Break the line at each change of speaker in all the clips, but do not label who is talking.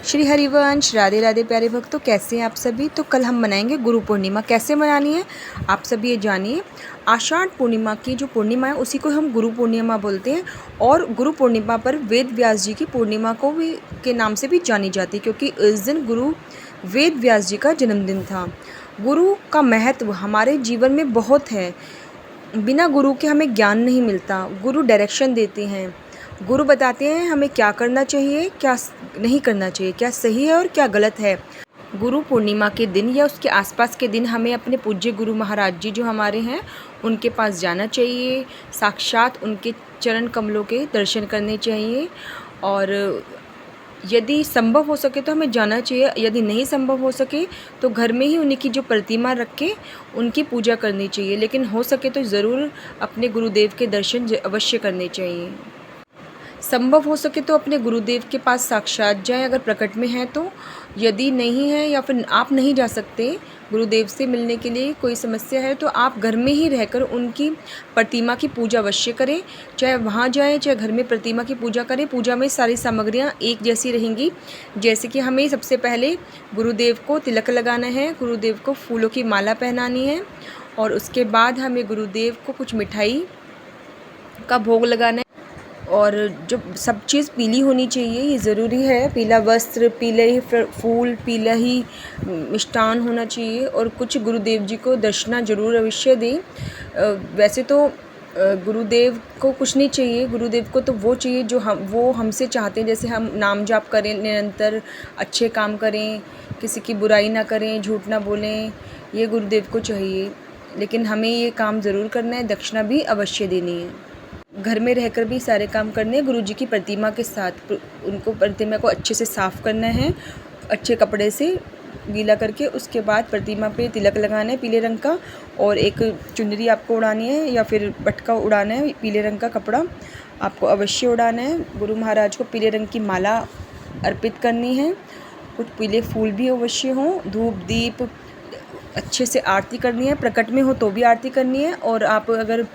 श्री हरिवंश, राधे राधे प्यारे भक्तों, कैसे हैं आप सभी। तो कल हम मनाएंगे गुरु पूर्णिमा। कैसे मनानी है आप सभी ये जानिए। आषाढ़ पूर्णिमा की जो पूर्णिमा है उसी को हम गुरु पूर्णिमा बोलते हैं। और गुरु पूर्णिमा पर वेद व्यास जी की पूर्णिमा को भी के नाम से भी जानी जाती है, क्योंकि इस दिन गुरु वेद व्यास जी का जन्मदिन था। गुरु का महत्व हमारे जीवन में बहुत है। बिना गुरु के हमें ज्ञान नहीं मिलता। गुरु डायरेक्शन देते हैं, गुरु बताते हैं हमें क्या करना चाहिए, क्या नहीं करना चाहिए, क्या सही है और क्या गलत है। गुरु पूर्णिमा के दिन या उसके आसपास के दिन हमें अपने पूज्य गुरु महाराज जी जो हमारे हैं उनके पास जाना चाहिए, साक्षात उनके चरण कमलों के दर्शन करने चाहिए। और यदि संभव हो सके तो हमें जाना चाहिए, यदि नहीं संभव हो सके तो घर में ही उन्हीं की जो प्रतिमा रख के उनकी पूजा करनी चाहिए। लेकिन हो सके तो ज़रूर अपने गुरुदेव के दर्शन अवश्य करने चाहिए। संभव हो सके तो अपने गुरुदेव के पास साक्षात जाएं अगर प्रकट में है तो। यदि नहीं है या फिर आप नहीं जा सकते गुरुदेव से मिलने के लिए, कोई समस्या है, तो आप घर में ही रहकर उनकी प्रतिमा की पूजा अवश्य करें। चाहे वहाँ जाएं चाहे घर में प्रतिमा की पूजा करें। पूजा में सारी सामग्रियाँ एक जैसी रहेंगी। जैसे कि हमें सबसे पहले गुरुदेव को तिलक लगाना है, गुरुदेव को फूलों की माला पहनानी है, और उसके बाद हमें गुरुदेव को कुछ मिठाई का भोग लगाना है। और जो सब चीज़ पीली होनी चाहिए, ये ज़रूरी है। पीला वस्त्र, पीले ही फूल, पीला ही मिष्टान होना चाहिए। और कुछ गुरुदेव जी को दक्षिणा ज़रूर अवश्य दें। वैसे तो गुरुदेव को कुछ नहीं चाहिए, गुरुदेव को तो वो चाहिए जो वो हमसे चाहते हैं। जैसे हम नाम जाप करें निरंतर, अच्छे काम करें, किसी की बुराई ना करें, झूठ ना बोलें, ये गुरुदेव को चाहिए। लेकिन हमें ये काम ज़रूर करना है, दक्षिणा भी अवश्य देनी है। घर में रहकर भी सारे काम करने हैं। गुरु जी की प्रतिमा के साथ उनको प्रतिमा को अच्छे से साफ़ करना है, अच्छे कपड़े से गीला करके। उसके बाद प्रतिमा पे तिलक लगाना है पीले रंग का, और एक चुनरी आपको उड़ानी है या फिर पटका उड़ाना है। पीले रंग का कपड़ा आपको अवश्य उड़ाना है। गुरु महाराज को पीले रंग की माला अर्पित करनी है। कुछ पीले फूल भी अवश्य हों। धूप दीप अच्छे से आरती करनी है। प्रकट में हो तो भी आरती करनी है, और आप अगर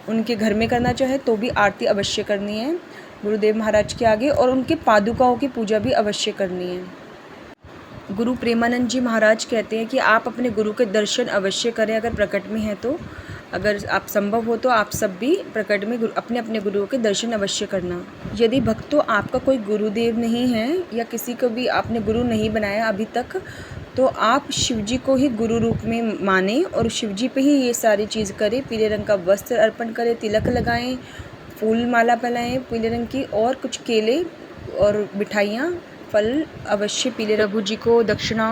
उनके घर में करना चाहे तो भी आरती अवश्य करनी है गुरुदेव महाराज के आगे। और उनके पादुकाओं की पूजा भी अवश्य करनी है। गुरु प्रेमानंद जी महाराज कहते हैं कि आप अपने गुरु के दर्शन अवश्य करें अगर प्रकट में है तो। अगर आप संभव हो तो आप सब भी प्रकट में अपने अपने गुरुओं के दर्शन अवश्य करना। यदि भक्तों आपका कोई गुरुदेव नहीं है या किसी को भी आपने गुरु नहीं बनाया अभी तक, तो आप शिवजी को ही गुरु रूप में मानें और शिवजी पे ही ये सारी चीज़ करें। पीले रंग का वस्त्र अर्पण करें, तिलक लगाएं, फूल माला पहनाएं पीले रंग की, और कुछ केले और मिठाइयाँ, फल अवश्य पीले। रघु जी को दक्षिणा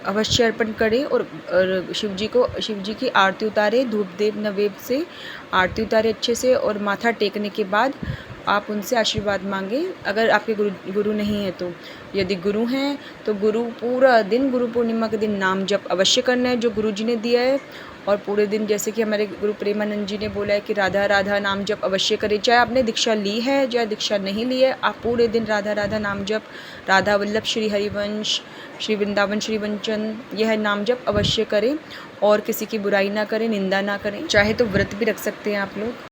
अवश्य अर्पण करें, और शिवजी की आरती उतारे, धूप देव नवेद से आरती उतारे अच्छे से। और माथा टेकने के बाद आप उनसे आशीर्वाद मांगें अगर आपके गुरु नहीं है तो। यदि गुरु हैं तो गुरु पूरा दिन, गुरु पूर्णिमा के दिन नाम जप अवश्य करना है जो गुरु जी ने दिया है। और पूरे दिन जैसे कि हमारे गुरु प्रेमानंद जी ने बोला है कि राधा राधा नाम जप अवश्य करें। चाहे आपने दीक्षा ली है चाहे दीक्षा नहीं ली है, आप पूरे दिन राधा राधा नाम जप, राधा वल्लभ श्री हरिवंश, श्री वृंदावन श्री वंचन, यह नाम जप अवश्य करें। और किसी की बुराई ना करें, निंदा ना करें। चाहे तो व्रत भी रख सकते हैं आप लोग।